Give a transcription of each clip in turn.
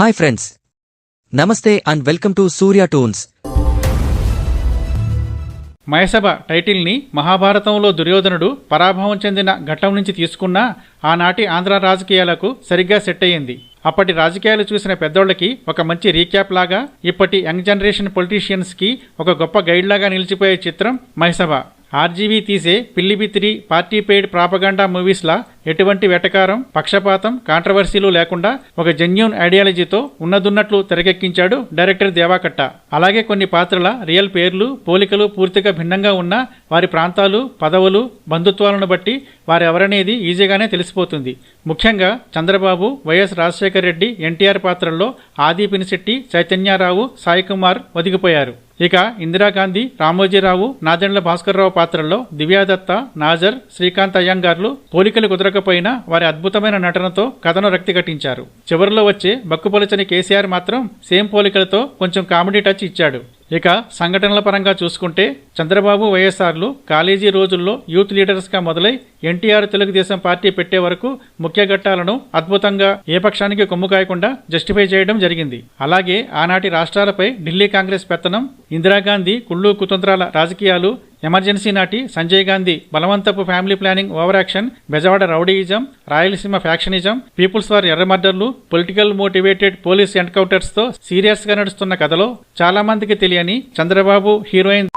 Hi friends, నమస్తే and welcome to Surya Toons. Mayasabha టైటిల్ని మహాభారతంలో దుర్యోధనుడు పరాభవం చెందిన ఘట్టం నుంచి తీసుకున్నా ఆనాటి ఆంధ్ర రాజకీయాలకు సరిగ్గా సెట్ అయ్యింది. అప్పటి రాజకీయాలు చూసిన పెద్దోళ్లకి ఒక మంచి రీక్యాప్ లాగా, ఇప్పటి యంగ్ జనరేషన్ పొలిటీషియన్స్కి ఒక గొప్ప గైడ్ లాగా నిలిచిపోయే చిత్రం మయసభ. ఆర్జీవీ తీసే పిల్లిబిత్తిరి పార్టీ పెయిడ్ ప్రాపగాండా మూవీస్లా ఎటువంటి వెటకారం, పక్షపాతం, కాంట్రవర్సీలు లేకుండా ఒక జెన్యూన్ ఐడియాలజీతో ఉన్నదున్నట్లు తెరకెక్కించాడు డైరెక్టర్ దేవాకట్ట. అలాగే కొన్ని పాత్రల రియల్ పేర్లు, పోలికలు పూర్తిగా భిన్నంగా ఉన్న వారి ప్రాంతాలు, పదవులు, బంధుత్వాలను బట్టి వారెవరనేది ఈజీగానే తెలిసిపోతుంది. ముఖ్యంగా చంద్రబాబు, వైఎస్ రాజశేఖర రెడ్డి, ఎన్టీఆర్ పాత్రల్లో ఆది పినిశెట్టి, చైతన్యరావు, సాయి కుమార్ ఒదిగిపోయారు. ఇక ఇందిరాగాంధీ, రామోజీరావు, నాదెండ్ల భాస్కర్రావు పాత్రల్లో దివ్యాదత్త, నాజర్, శ్రీకాంత్ అయ్యంగార్లు పోలికలు కుదరకపోయినా వారి అద్భుతమైన నటనతో కథను రక్తి కట్టించారు. చివరిలో వచ్చే బక్కుపలచని కేసీఆర్ మాత్రం సేమ్ పోలికలతో కొంచెం కామెడీ టచ్ ఇచ్చాడు. ఇక సంఘటనల పరంగా చూసుకుంటే చంద్రబాబు, వైఎస్ఆర్లు కాలేజీ రోజుల్లో యూత్ లీడర్స్గా మొదలై ఎన్టీఆర్ తెలుగుదేశం పార్టీ పెట్టే వరకు ముఖ్య ఘట్టాలను అద్భుతంగా ఏ పక్షానికి కొమ్ము కాయకుండా జస్టిఫై చేయడం జరిగింది. అలాగే ఆనాటి రాష్ట్రాలపై ఢిల్లీ కాంగ్రెస్ పెత్తనం, ఇందిరాగాంధీ కుళ్ళు కుతంత్రాల రాజకీయాలు, ఎమర్జెన్సీ నాటి సంజయ్ గాంధీ బలవంతపు family planning over action, Bezawada rowdyism, Rayalaseema factionism, people's war ఎర్ర మర్డర్లు, పొలిటికల్ మోటివేటెడ్ పోలీస్ ఎన్కౌంటర్స్ తో సీరియస్ గా నడుస్తున్న కథలో చాలా మందికి తెలియని చంద్రబాబు హీరోయిన్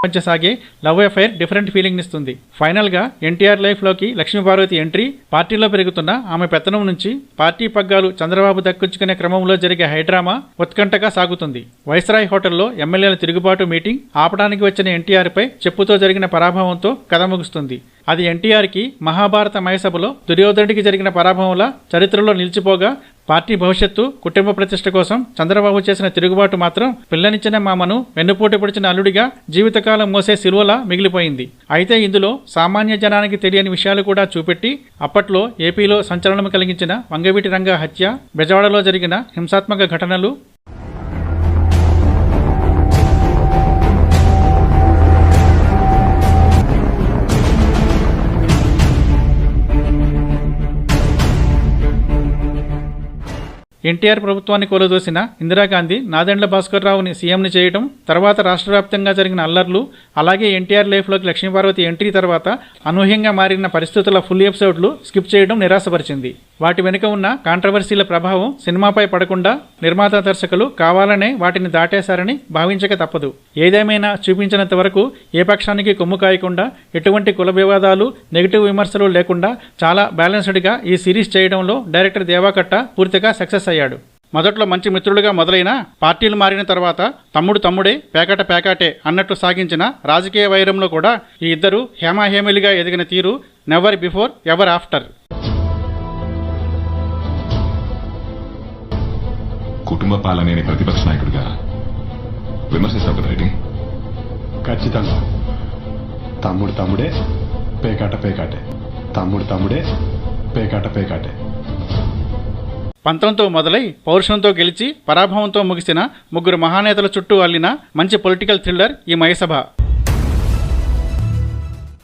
మధ్య సాగే లవ్ అఫైర్ డిఫరెంట్ ఫీలింగ్ ఇస్తుంది. ఫైనల్ గా ఎన్టీఆర్ లైఫ్ లోకి లక్ష్మీపార్వతి ఎంట్రీ, పార్టీలో పెరుగుతున్న ఆమె పెత్తనం నుంచి పార్టీ పగ్గాలు చంద్రబాబు దక్కించుకునే క్రమంలో జరిగే హైడ్రామా ఉత్కంఠగా సాగుతుంది. వైస్రాయ్ హోటల్లో ఎమ్మెల్యేల తిరుగుబాటు మీటింగ్, ఆపడానికి వచ్చిన ఎన్టీఆర్ పై చెప్పుతో జరిగిన పరాభవంతో కథ ముగుస్తుంది. అది ఎన్టీఆర్కి మహాభారత మయసభలో దుర్యోధనుడికి జరిగిన పరాభవంలా చరిత్రలో నిలిచిపోగా, పార్టీ భవిష్యత్తు, కుటుంబ ప్రతిష్ట కోసం చంద్రబాబు చేసిన తిరుగుబాటు మాత్రం పిల్లనిచ్చిన మామను వెన్నుపోటు పొడిచిన అల్లుడిగా జీవితకాలం మోసే సిలువలా మిగిలిపోయింది. అయితే ఇందులో సామాన్య జనానికి తెలియని విషయాలు కూడా చూపెట్టి అప్పట్లో ఏపీలో సంచలనం కలిగించిన వంగవీటి రంగా హత్య, బెజవాడలో జరిగిన హింసాత్మక ఘటనలు, ఎన్టీఆర్ ప్రభుత్వాన్ని కూలదోసిన ఇందిరాగాంధీ నాదెండ్ల భాస్కర్రావుని సీఎంని చేయడం, తర్వాత రాష్ట్ర వ్యాప్తంగా జరిగిన అల్లర్లు, అలాగే ఎన్టీఆర్ లైఫ్లోకి లక్ష్మీపార్వతి ఎంట్రీ తర్వాత అనూహ్యంగా మారిన పరిస్థితుల ఫుల్ ఎపిసోడ్లు స్కిప్ చేయడం నిరాశపరిచింది. వాటి వెనుక ఉన్న కాంట్రవర్సీల ప్రభావం సినిమాపై పడకుండా నిర్మాత, దర్శకులు కావాలనే వాటిని దాటేశారని భావించక తప్పదు. ఏదేమైనా చూపించినంత వరకు ఏ పక్షానికి కొమ్ము కాయకుండా, ఎటువంటి కుల వివాదాలు, నెగిటివ్ విమర్శలు లేకుండా చాలా బ్యాలెన్స్డ్గా ఈ సిరీస్ చేయడంలో డైరెక్టర్ దేవాకట్ట పూర్తిగా సక్సెస్ అయ్యాడు. మొదట్లో మంచి మిత్రులుగా మొదలైన పార్టీలు మారిన తర్వాత తమ్ముడు తమ్ముడే, పేకాట పేకాటే అన్నట్టు సాగించిన రాజకీయ వైరంలో కూడా ఈ ఇద్దరు హేమాహేమిలుగా ఎదిగిన తీరు నెవర్ బిఫోర్ ఎవర్ ఆఫ్టర్. కుటుంబ పాలనే ప్రతిపక్ష నాయకుడిగా విమర్శిస్తావు కదా రెడ్డి? ఖచ్చితంగా. తమ్ముడు తమ్ముడే, పేకాట పేకాటే. తమ్ముడు తమ్ముడే, పేకాట పేకాటే. పంతంతో మొదలై పౌరుషంతో గెలిచి పరాభవంతో ముగిసిన ముగ్గురు మహానేతల చుట్టూ అల్లిన మంచి పొలిటికల్ థ్రిల్లర్ ఈ Mayasabha.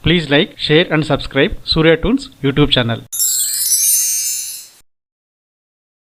Please like, share and subscribe Surya Toons YouTube channel.